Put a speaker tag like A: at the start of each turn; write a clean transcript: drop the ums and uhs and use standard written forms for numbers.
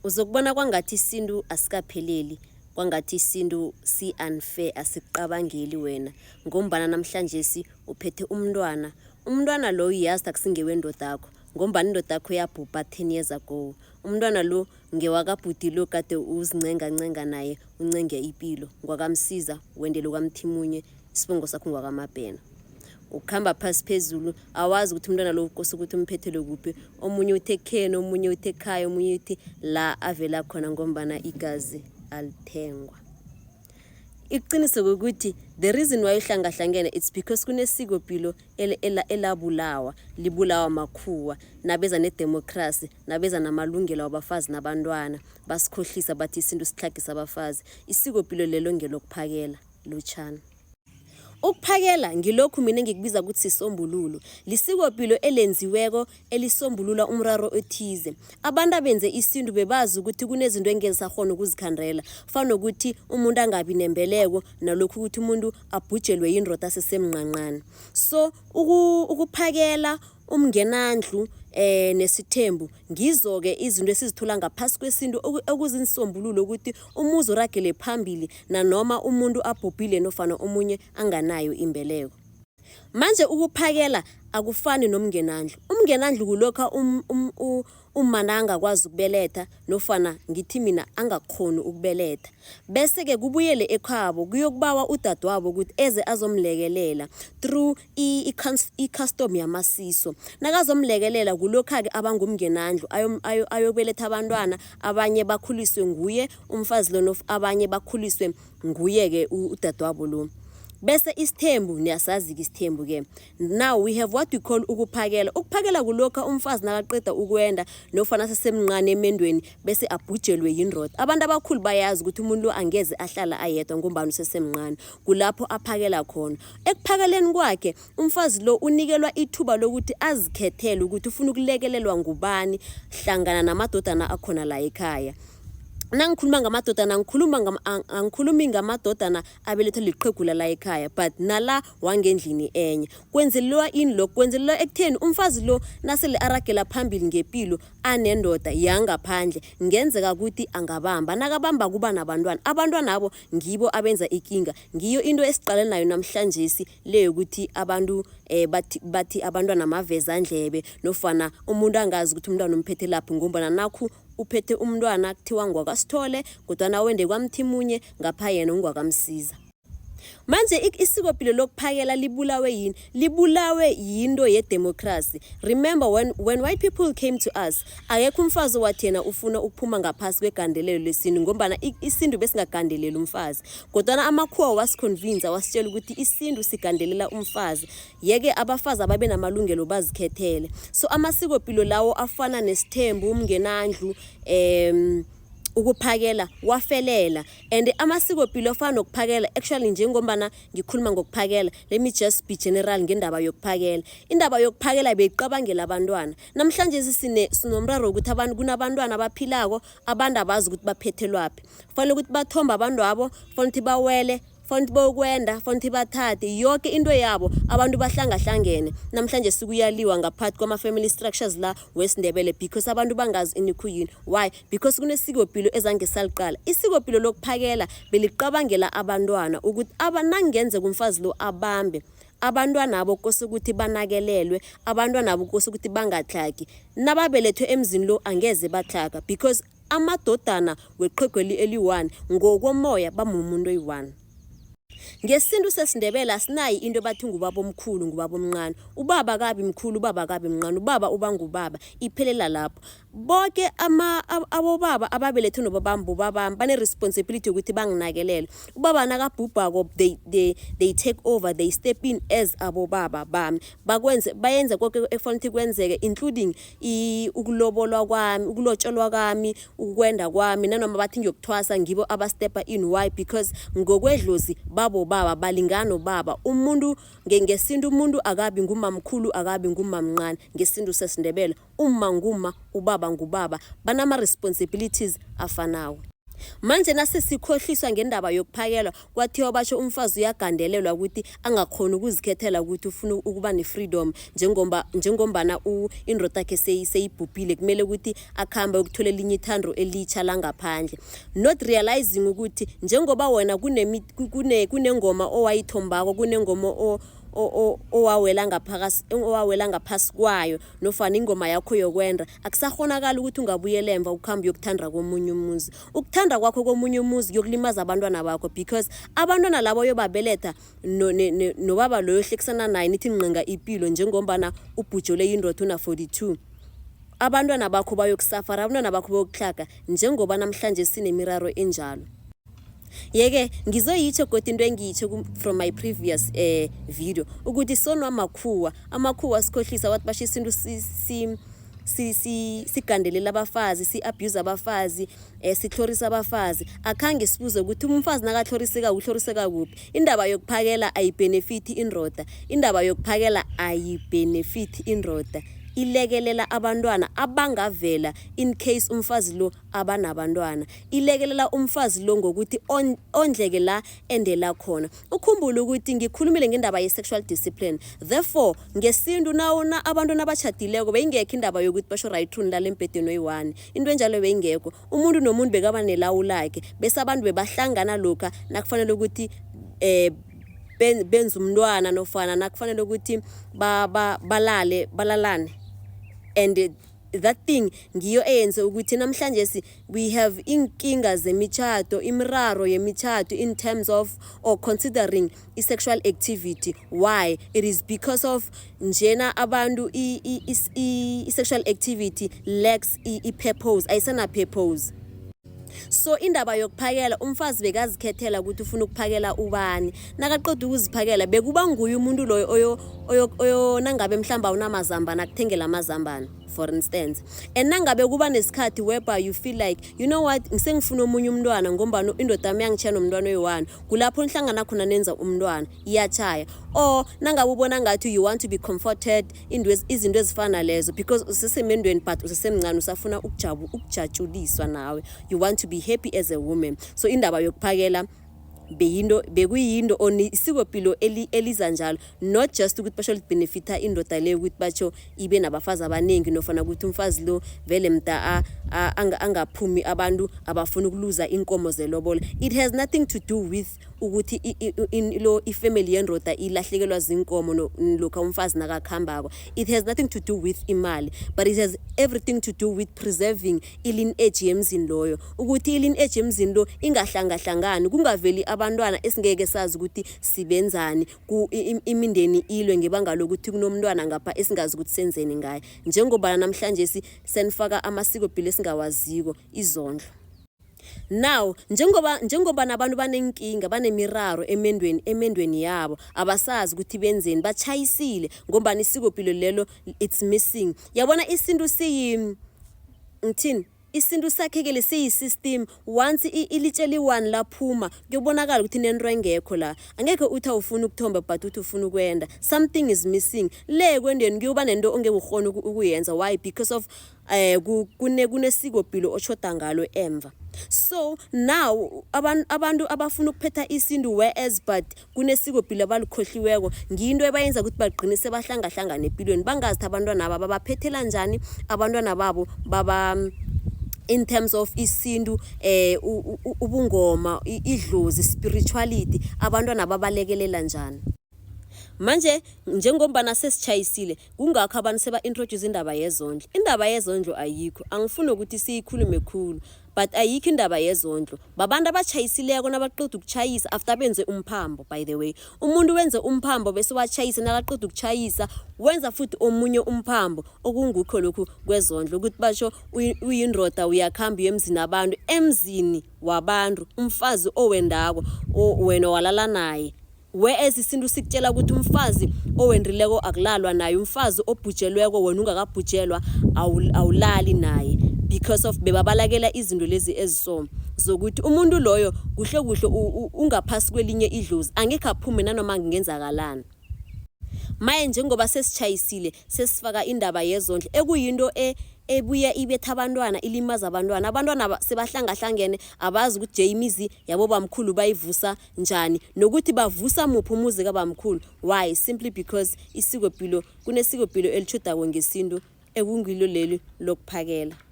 A: Uzokubona kwangathi isintu asikapheleli, kwangathi isintu si-unfair asikuqabangeli wena ngombana namhlanje uphethe umntwana. Umntwana lo uyazi akusingewendodakho ngombana indodakho yabhubha 10 years ago. Umntwana lo ngewakabhudi lo kade uzincenga naye uncenge ipilo. Ngwakamsiza wendele kwamthimunye isibongo sakho ngwakamabhena. Ukuhamba phasi phezulu awazi ukuthi umntwana lo ukose ukuthi umphethele kuphi. Omunye uthe khene, omunye uthe ekhaya, omunye uthi la avela khona ngombana igazi alithengwa. Iqiniso ukuthi the reason why ihlangahlangene it's because kunesikopilo elabulawa, libulawa makhuwa, nabeza nedemocracy, nabeza namalungelo wabafazi nabantwana, basikhohlisa bathi isintu sihlagisa abafazi. Isikopilo lelo ngelokuphakela lotshana. Ukuphakela ngilokhu mina ngikubiza ukuthi sisombululo. Lisikopilo elenziweko elisombulula umraro ethize. Abantu abenze isintu bebazi ukuthi kunezinto engezisakhona ukuzikhandela. Fana ukuthi umuntu angabi nembeleko nalokhu ukuthi umuntu abhujelwe yindrota asesemnqanqane. So ukuphakela umngenandlu nesithembu ngizo-ke izinto esizithola ngaphasi kwesintu okuzinsombululo ukuthi umuzi uragele phambili nanoma umuntu abhubhile nofana omunye anganayo imbeleko. Manje ukuphakela akufani nomngenandlu. Umngenandlu kulokha umana angakwazi ukubeletha nofana ngithi mina angakhoni ukubeletha. Bese ke kubuyele ekhabo kuyokubawa udadewabo ukuthi eze azomlekelela through i-custom yamasiso. Nakazomlekelela kulokha ke abangumngenandlu ayobeletha abantwana, abanye bakhuliswe nguye umfazi lo abanye bakhuliswe nguye ke udadewabo lo. Bese isithembu niyasazi isithembu ke. Now we have what we call ukuphakela. Ukuphakela kulokha umfazi nakaqeda ukwenda nofana sesemncane emendweni bese abhujelwe yindrota. Abantu abakhulu bayazi ukuthi umuntu lo angeze ahlala ayedwa ngombani usesemncane. Kulapho aphakela khona. Ekuphakeleni kwakhe umfazi lo unikelwa ithuba lokuthi azikhethele ukuthi ufuna ukulekelelwa ngubani hlangana namadodana akhona la ekhaya. Nangikhuluma ngamadodana angikhulumi ngamadodana abelethe liqhegula la ekhaya but nala wangendlini enye. Kwenzelwa ini lo? Kwenzelwa ekutheni umfazi lo nasele aragela phambili ngempilo anendoda yangaphandle ngenzeka ukuthi angabamba. Nakabamba kuba nabantwana. Abantwana abo ngibo abenza ikinga. Ngiyo into esiqale nayo namhlanje le ukuthi abantu bathi abantwana amaveza ndlebe nofana umuntu angazi ukuthi umntwana umphethe laphi ngombana nakho uphethe umntwana kuthiwa ngwakasithole kodwa na wende kwamthimunye ngapha yena ungwakamsiza. Manje isikopilo lokuphakela libulawe yini? Libulawe yinto yedemocracy. Remember when white people came to us, akekho umfazi wathi yena ufuna ukuphuma ngaphasi kwegandelelo lesintu ngombana isintu besingagandeleli umfazi. Kodwa amakhuwa wasiconvince wasitshela ukuthi isintu sigandelela umfazi. Yeke abafazi ababe namalungelo bazikhethele. So amasikopilo lawo afana nesithembu, umngenandlu, ukuphakela wafelela and amasikopilo afana nokuphakela actually njengombana ngikhuluma ngokuphakela let me just be general ngendaba yokuphakela. Indaba yokuphakela beyiqabangela abantwana. Namhlanje sinomraro ukuthi abantu kunabantwana abaphilako abantu abazi ukuthi baphethelwapi. Kufanele ukuthi bathomba abantu abo, kufanele ukuthi bawele, fonti bokwenda, fonti bathathe yonke into yabo abantu bahlangahlangene. Namhlanje sikuyaliwa ngaphakathi kwama family structures la wesindebele because abantu bangazi inikhuyini. Why? Because kunesikopilo ezange saliqala. Isikopilo lokuphakela beliqabangela abantwana ukuthi abanangenze kumfazi lo abambe. Abantwana abo kose ukuthi banakelelwe, abantwana abo kose ukuthi bangatlhagi. Nababelethwe emzini lo angeze batlhaga because amadodana weqhegweli eli1 ngokomoya bamumuntu oyi1. Ngesintu sesindebele asinayi into bathi ngubaba omkhulu ngubaba omncane. Ubaba kabi mkhulu, ubaba kabi mncane, ubaba ubangubaba iphelela lapho. Bonke abobaba ababelethwe nobabambo babami bane responsibility ukuthi banginakelele. Ubaba nakabhubhako they take over, they step in as abobaba bami. Bayenze konke ekufanele kwenzeke including ukulobolwa kwami, ukulotsholwa kwami, ukwenda kwami nanoma bathi ngiyokuthwasa ngibo abastepa in. Why? Because ngokwedlozi babo baba balingano baba. Umuntu ngesintu umuntu akabi ngumamkhulu akabi ngumamncane. Ngesintu sesindebele umma nguma ubaba ngubaba banama responsibilities afanayo. Manje nasesikhohliswa ngendaba yokuphakelwa kwathiwa basho umfazi uyagandelelwa ukuthi angakhona ukuzikhethela ukuthi ufuna ukuba ne-freedom njengombana indoda yakhe seyibhubhile kumele ukuthi akhambe ukuthola elinye ithando elitsha langaphandle, not realizing ukuthi njengoba wena kunengoma owayithombako, kunengoma owawela ngaphasi kwayo nofana ingoma yakho yokwenda, akusahonakala ukuthi ungabuyela emva ukuhamba yokuthanda komunye umuzi. Ukuthanda kwakho komunye umuzi kuyokulimaza abantwana bakho, because abantwana labo yobabeletha nobaba loyo hlekisana naye nithi nqenga ipilo njengombana ubhujole indoda una 42. Abantwana bakho bayokusafara, abantwana bakho bayokuhlaga njengoba namhlanje sinemiraro enjalo. Yeke ngizoyitsho kodwa into engiyitsho from my previous video ukuthi sonwa amakhuwa sikhohlisa wathi basho isintu sigandelela abafazi, si-abuse abafazi, sihlorisa abafazi. Akhange sibuze ukuthi umfazi nakahloriseka uhloriseka kuphi. Indaba yokuphakela ayibenefit indoda, indaba yokuphakela ayibenefit indoda, ilekelela abantwana abangavela in case umfazi lo abanabantwana, ilekelela umfazi lo ngokuthi ondleke la endela khona. Ukhumbule ukuthi ngikhulumile ngendaba ye-sexual discipline, therefore ngesintu nawona abantwana abachadileko beyingekho indaba yokuthi basho right nilala embhedeni oyi-1, into enjalo beyingekho. Umuntu nomuntu bekaba nelawu lakhe bese abantu bebahlangana lokha nakufanele ukuthi benza umntwana nofana nakufanele ukuthi balalane. And that thing ngiyo eyenze ukuthi namhlanje we have inkinga zemichato, imiraro yemichato in terms of or considering sexual activity. Why? It is because of njena abantu sexual activity lacks purpose, ayisana purpose. So indaba yokuphakela umfazi bekazikhethela ukuthi ufuna ukuphakela ubani, nakaqeda ukuziphakela bekuba nguye umuntu loyo oyo nangabe mhlamba unamazambana akuthengela amazambana for instance. And nangabe kuba nesikhathi whereby you feel like you know what ngisengifuna omunye umntwana ngombana indoda yami yangichaya nomntwana oyi-1, kulapho nihlangana khona nenza umntwana iyachaya. Or nangabe ubona ngathi you want to be comforted izinto ezifana lezo because usesemendweni but usesemncane usafuna ukujatshuliswa nawe, you want to be happy as a woman. So indaba yokuphakela bekuyinto isikopilo eliza njalo, not just ukuthi basho benefita indoda leyo ukuthi batsho ibe nabafazi abaningi nofana ukuthi umfazi lo vele mda angaphumi abantu abafuna ukuluza inkomo zelobola. It has nothing to do with ukuthi ifamily yendoda ilahlekelwa zinkomo lokho umfazi nakakhambako. It has nothing to do with imali, but it has everything to do with preserving i-lineage yemzini loyo, ukuthi i-lineage yemzini lo ingahlangahlangani, kungaveli abantwana esingeke sazi ukuthi sibenzani imindeni ilwe ngebanga lokuthi kunomntwana ngapha esingazi ukuthi senzeni ngaye, njengoba namhlanje senifaka amasikopilo esingawaziko izondlo. Now njengoba nabantu banenkinga banemiraro emendweni yabo abasazi ukuthi benzeni bachayisile ngoba isikopilo lelo it's missing. Yabona isintu ngithini isintu sakhekele siyi-system, once ilitsheli one laphuma kuyobonakala ukuthi nento engekho la. Angeke uthi awufuna ukuthomba but uthi ufuna ukwenda, something is missing le kwendeni kuyoba nento ongeke ukhona ukuyenza. Why? Because of kunesikopilo ochoda ngalo emva. So now abantu abafuna ukuphetha isintu whereas but kunesikopilo abalikhohliweko nginto ebayenza ukuthi bagcine sebahlangahlangana empilweni bangazi abantwana aba baphethela njani abantwana babo baba in terms of isintu ubungoma idlozi spirituality abantwana babalekelela njani. Manje njengombana sesichayisile kungakho abantu seba introduce indaba yezondlo. Indaba yezondlo ayikho, angifuni ukuthi siyikhulume khulu, but ayikho indaba yezondlo. Babantu abachayisileko nabaqeda ukuchayisa after benze umphambo. By the way, umuntu wenze umphambo bese wachayisa nakaqeda ukuchayisa wenza futhi omunye umphambo okungukho lokhu kwezondlo ukuthi basho uyindoda uyakhamba emzini abantu, emzini wabantu umfazi owendako wena walala naye. Whereas isintu sikutshela ukuthi umfazi owendrileko akulalwa naye, umfazi obhujelweko wena ungakabhujelwa awulali naye, because of bebabalakela izinto lezi eziso zokuthi umuntu loyo kuhle ungaphasi kwelinye idlozi angeke aphume nanoma ngenzakalana. Maye njengoba sesichayisile sesifaka indaba yezondlo ekuyinto ebuya ibetha abantwana ilimaza abantwana sebahlangahlangene abazi ukuthi imizi yabo bamkhulu bayivusa njani nokuthi bavusa muphi umuzi kabamkhulu. Why? Simply because isikopilo kunesikopilo elichudako ngesintu ekungilo leli lokuphakela.